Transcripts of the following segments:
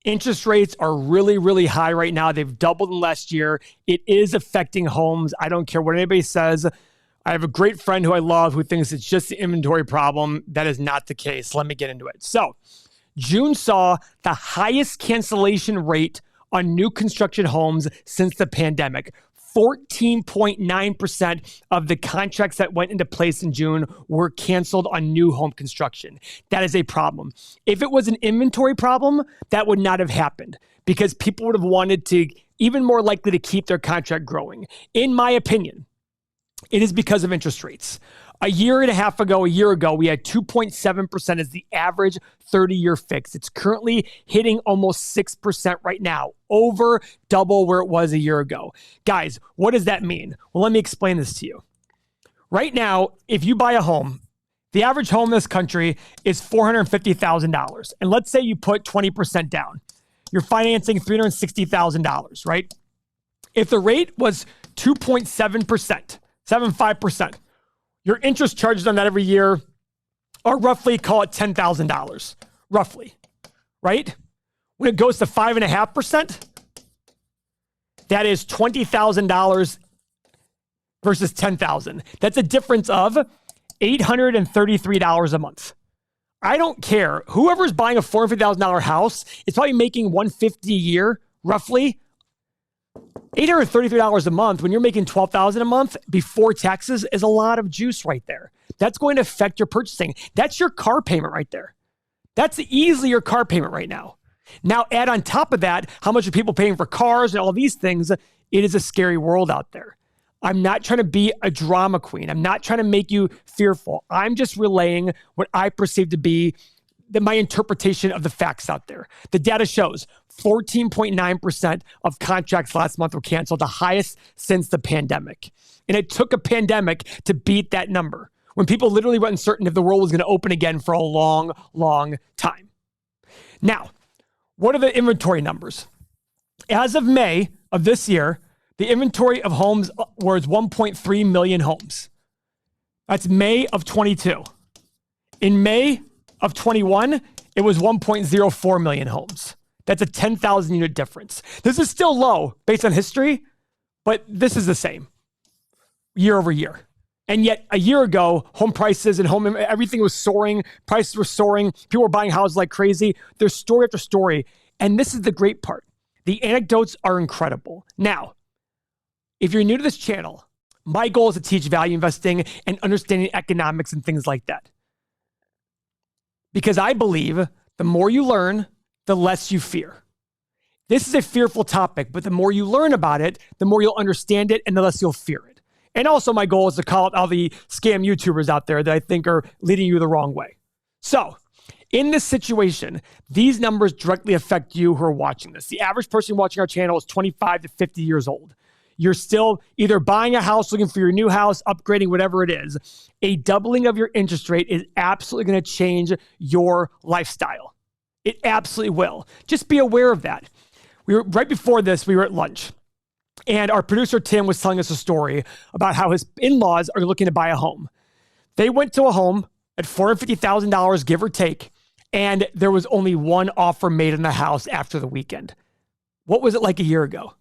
Interest rates are really, really high right now. They've doubled in last year. It is affecting homes. I don't care what anybody says. I have a great friend who I love who thinks it's just the inventory problem. That is not the case. Let me get into it. So June saw the highest cancellation rate on new construction homes since the pandemic. 14.9% of the contracts that went into place in June were canceled on new home construction. That is a problem. If it was an inventory problem, that would not have happened because people would have wanted to, even more likely to keep their contract growing. In my opinion, it is because of interest rates. A year and a half ago, a year ago, we had 2.7% as the average 30-year fix. It's currently hitting almost 6% right now, over double where it was a year ago. Guys, what does that mean? Well, let me explain this to you. Right now, if you buy a home, the average home in this country is $450,000. And let's say you put 20% down. You're financing $360,000, right? If the rate was 2.7%, 75%, your interest charges on that every year are roughly, call it $10,000, roughly, right? When it goes to 5.5%, that is $20,000 versus $10,000. That's a difference of $833 a month. I don't care. Whoever's buying a $450,000 house is probably making $150 a year, roughly. $833 a month when you're making $12,000 a month before taxes is a lot of juice right there. That's going to affect your purchasing. That's your car payment right there. That's easily your car payment right now. Now add on top of that, how much are people paying for cars and all these things? It is a scary world out there. I'm not trying to be a drama queen. I'm not trying to make you fearful. I'm just relaying what I perceive to be my interpretation of the facts out there. The data shows 14.9% of contracts last month were canceled, the highest since the pandemic. And it took a pandemic to beat that number when people literally were uncertain if the world was going to open again for a long, long time. Now, what are the inventory numbers? As of May of this year, the inventory of homes was 1.3 million homes. That's May of 22. In May of 21, it was 1.04 million homes. That's a 10,000 unit difference. This is still low based on history, but this is the same year over year. And yet a year ago, home prices and everything was soaring. Prices were soaring. People were buying houses like crazy. There's story after story. And this is the great part. The anecdotes are incredible. Now, if you're new to this channel, my goal is to teach value investing and understanding economics and things like that. Because I believe the more you learn, the less you fear. This is a fearful topic, but the more you learn about it, the more you'll understand it and the less you'll fear it. And also my goal is to call out all the scam YouTubers out there that I think are leading you the wrong way. So in this situation, these numbers directly affect you who are watching this. The average person watching our channel is 25 to 50 years old. You're still either buying a house, looking for your new house, upgrading, whatever it is. A doubling of your interest rate is absolutely going to change your lifestyle. It absolutely will. Just be aware of that. Right before this, we were at lunch, and our producer, Tim, was telling us a story about how his in-laws are looking to buy a home. They went to a home at $450,000, give or take, and there was only one offer made on the house after the weekend. What was it like a year ago?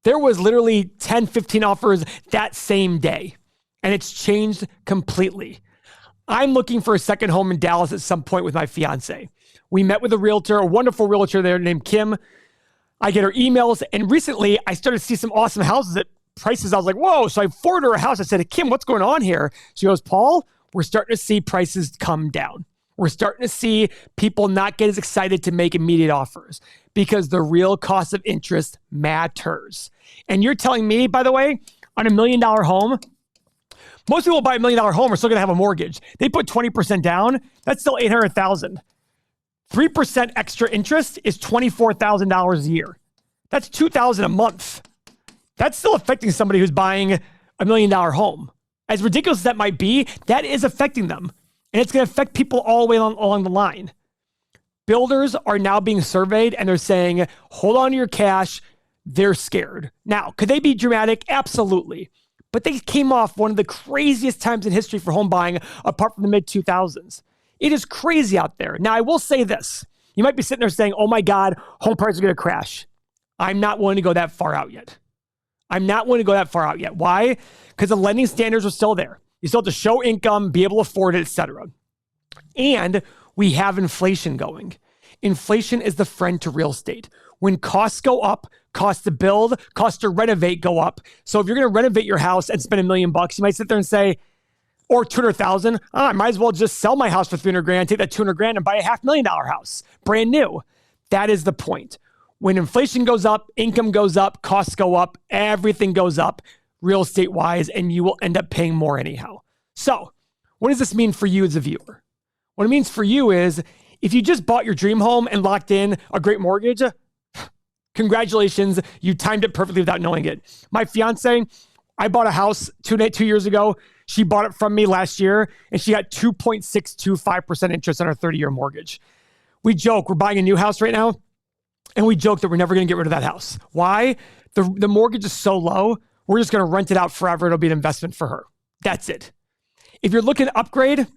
There was literally 10, 15 offers that same day, and it's changed completely. I'm looking for a second home in Dallas at some point with my fiance. We met with a realtor, a wonderful realtor there named Kim. I get her emails, and recently I started to see some awesome houses at prices. I was like, whoa. So I forwarded her a house. I said, Kim, what's going on here? She goes, Paul, we're starting to see prices come down. We're starting to see people not get as excited to make immediate offers because the real cost of interest matters. And you're telling me, by the way, on $1 million home, most people buy $1 million home are still going to have a mortgage. They put 20% down. That's still $800,000. 3% extra interest is $24,000 a year. That's $2,000 a month. That's still affecting somebody who's buying $1 million home. As ridiculous as that might be, that is affecting them. And it's going to affect people all the way along the line. Builders are now being surveyed and they're saying, hold on to your cash. They're scared. Now, could they be dramatic? Absolutely. But they came off one of the craziest times in history for home buying apart from the mid-2000s. It is crazy out there. Now, I will say this. You might be sitting there saying, oh my God, home prices are going to crash. I'm not willing to go that far out yet. Why? Because the lending standards are still there. You still have to show income, be able to afford it, etc. And we have inflation going. Inflation is the friend to real estate. When costs go up, costs to build, costs to renovate go up. So if you're going to renovate your house and spend $1 million, you might sit there and say, or 200,000, I might as well just sell my house for 300 grand, take that 200 grand and buy a $500,000 house, brand new. That is the point. When inflation goes up, income goes up, costs go up, everything goes up real estate wise, and you will end up paying more anyhow. So what does this mean for you as a viewer? What it means for you is if you just bought your dream home and locked in a great mortgage, congratulations, you timed it perfectly without knowing it. My fiance, I bought a house 2 years ago. She bought it from me last year and she got 2.625% interest on her 30-year mortgage. We joke, we're buying a new house right now, and we joke that we're never going to get rid of that house. Why? The mortgage is so low, we're just going to rent it out forever. It'll be an investment for her. That's it. If you're looking to upgrade,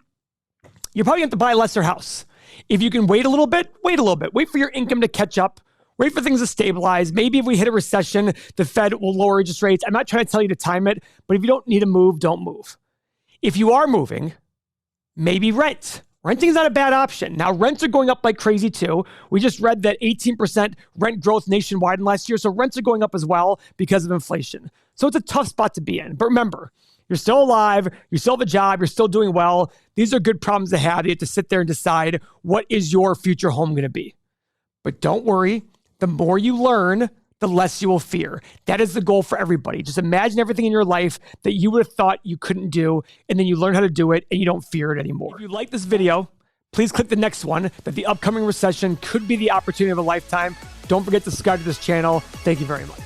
you probably have to buy a lesser house. If you can wait a little bit, wait a little bit. Wait for your income to catch up. Wait for things to stabilize. Maybe if we hit a recession, the Fed will lower interest rates. I'm not trying to tell you to time it, but if you don't need to move, don't move. If you are moving, maybe rent. Renting is not a bad option. Now, rents are going up like crazy too. We just read that 18% rent growth nationwide in last year. So rents are going up as well because of inflation. So it's a tough spot to be in. But remember, you're still alive. You still have a job. You're still doing well. These are good problems to have. You have to sit there and decide what is your future home going to be. But don't worry. The more you learn, the less you will fear. That is the goal for everybody. Just imagine everything in your life that you would have thought you couldn't do, and then you learn how to do it, and you don't fear it anymore. If you like this video, please click the next one, that the upcoming recession could be the opportunity of a lifetime. Don't forget to subscribe to this channel. Thank you very much.